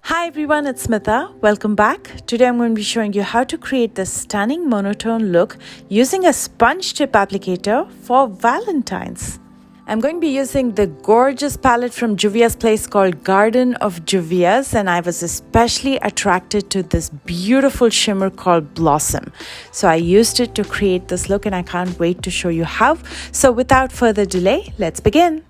Hi everyone, it's Smitha. Welcome back. Today I'm going to be showing you how to create this stunning monotone look using a sponge tip applicator for Valentines. I'm going to be using the gorgeous palette from Juvia's Place called Garden of Juvia's, and I was especially attracted to this beautiful shimmer called Blossom. So I used it to create this look and I can't wait to show you how. So without further delay, let's begin.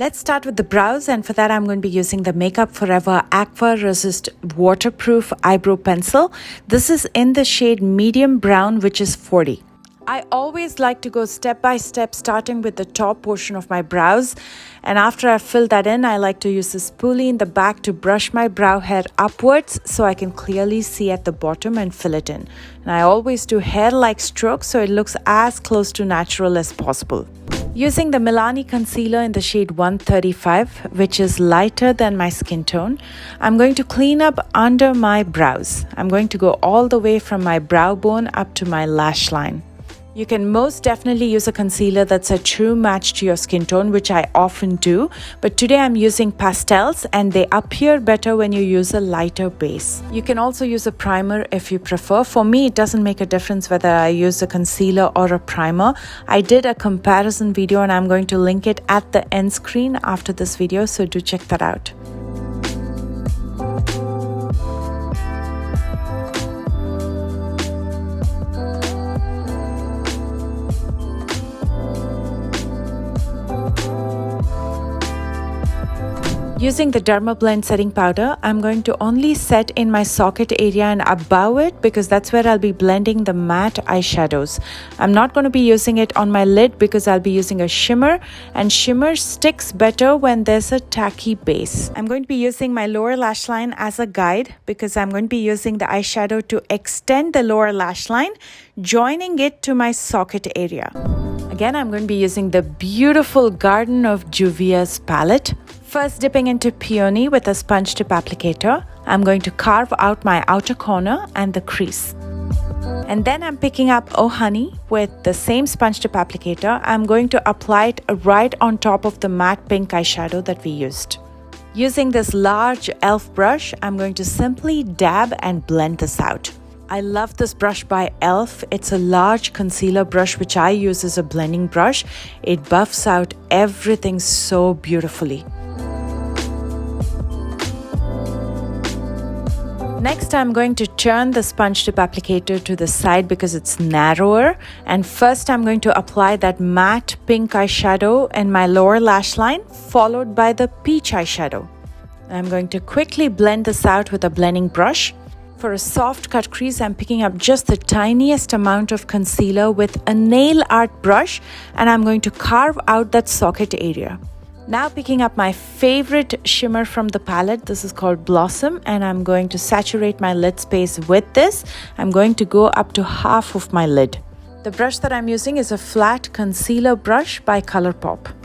Let's start with the brows, and for that I'm going to be using the Makeup Forever Aqua Resist Waterproof Eyebrow Pencil. This is in the shade Medium Brown, which is 40. I always like to go step by step, starting with the top portion of my brows, and after I've filled that in, I like to use the spoolie in the back to brush my brow hair upwards so I can clearly see at the bottom and fill it in. And I always do hair-like strokes so it looks as close to natural as possible. Using the Milani concealer in the shade 135, which is lighter than my skin tone, I'm going to clean up under my brows. I'm going to go all the way from my brow bone up to my lash line. You can most definitely use a concealer that's a true match to your skin tone, which I often do, but today I'm using pastels and they appear better when you use a lighter base. You can also use a primer if you prefer. For me, it doesn't make a difference whether I use a concealer or a primer. I did a comparison video and I'm going to link it at the end screen after this video, so do check that out. Using the Derma Blend setting powder, I'm going to only set in my socket area and above it because that's where I'll be blending the matte eyeshadows. I'm not going to be using it on my lid because I'll be using a shimmer, and shimmer sticks better when there's a tacky base. I'm going to be using my lower lash line as a guide because I'm going to be using the eyeshadow to extend the lower lash line, joining it to my socket area. Again, I'm going to be using the beautiful Garden of Juvia's palette. First, dipping into Peony with a sponge tip applicator, I'm going to carve out my outer corner and the crease. And then I'm picking up Oh Honey with the same sponge tip applicator. I'm going to apply it right on top of the matte pink eyeshadow that we used. Using this large e.l.f. brush, I'm going to simply dab and blend this out. I love this brush by e.l.f. It's a large concealer brush which I use as a blending brush. It buffs out everything so beautifully. Next, I'm going to turn the sponge tip applicator to the side because it's narrower. And first, I'm going to apply that matte pink eyeshadow in my lower lash line, followed by the peach eyeshadow. I'm going to quickly blend this out with a blending brush. For a soft cut crease, I'm picking up just the tiniest amount of concealer with a nail art brush, and I'm going to carve out that socket area. Now picking up my favorite shimmer from the palette, this is called Blossom, and I'm going to saturate my lid space with this. I'm going to go up to half of my lid. The brush that I'm using is a flat concealer brush by ColourPop.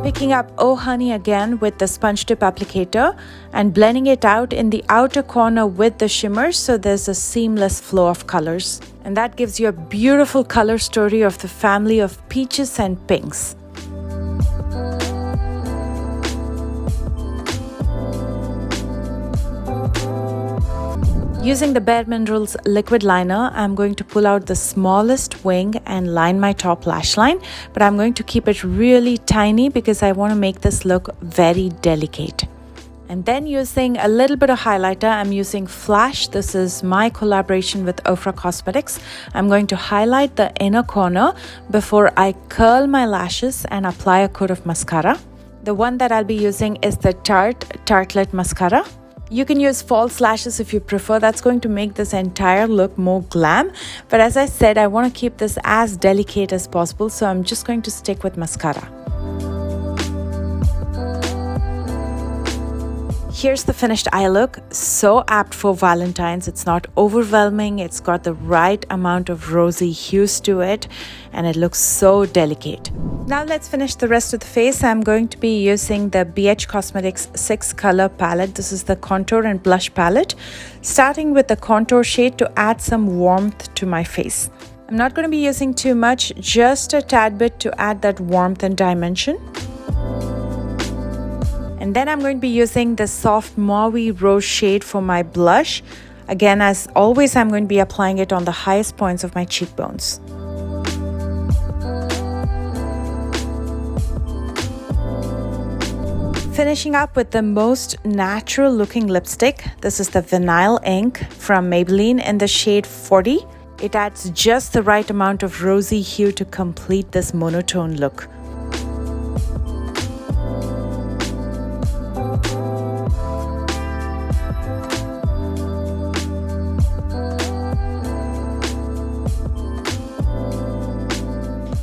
Picking up Oh Honey again with the sponge tip applicator and blending it out in the outer corner with the shimmer so there's a seamless flow of colors. And that gives you a beautiful color story of the family of peaches and pinks. Using the Bare Minerals liquid liner, I'm going to pull out the smallest wing and line my top lash line, but I'm going to keep it really tiny because I want to make this look very delicate. And then using a little bit of highlighter, I'm using Flash. This is my collaboration with Ofra Cosmetics. I'm going to highlight the inner corner before I curl my lashes and apply a coat of mascara. The one that I'll be using is the Tartelette Mascara. You can use false lashes if you prefer. That's going to make this entire look more glam. But as I said, I want to keep this as delicate as possible, so I'm just going to stick with mascara. Here's the finished eye look. So apt for Valentine's. It's not overwhelming. It's got the right amount of rosy hues to it, and it looks so delicate. Now let's finish the rest of the face. I'm going to be using the BH Cosmetics 6 color palette. This is the contour and blush palette. Starting with the contour shade to add some warmth to my face. I'm not going to be using too much, just a tad bit to add that warmth and dimension. And then I'm going to be using the soft mauve rose shade for my blush. Again, as always, I'm going to be applying it on the highest points of my cheekbones. Finishing up with the most natural looking lipstick. This is the Vinyl Ink from Maybelline in the shade 40. It adds just the right amount of rosy hue to complete this monotone look.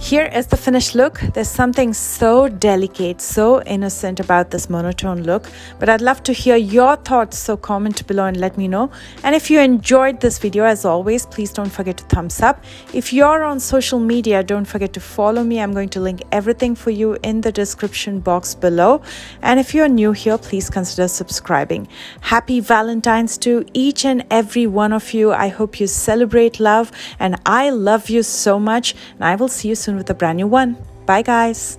Here is the finished look. There's something so delicate, so innocent about this monotone look, but I'd love to hear your thoughts, so comment below and let me know. And if you enjoyed this video, as always, please don't forget to thumbs up. If you're on social media, don't forget to follow me. I'm going to link everything for you in the description box below. And if you're new here, please consider subscribing. Happy Valentine's to each and every one of you. I hope you celebrate love, and I love you so much, and I will see you soon with a brand new one. Bye guys.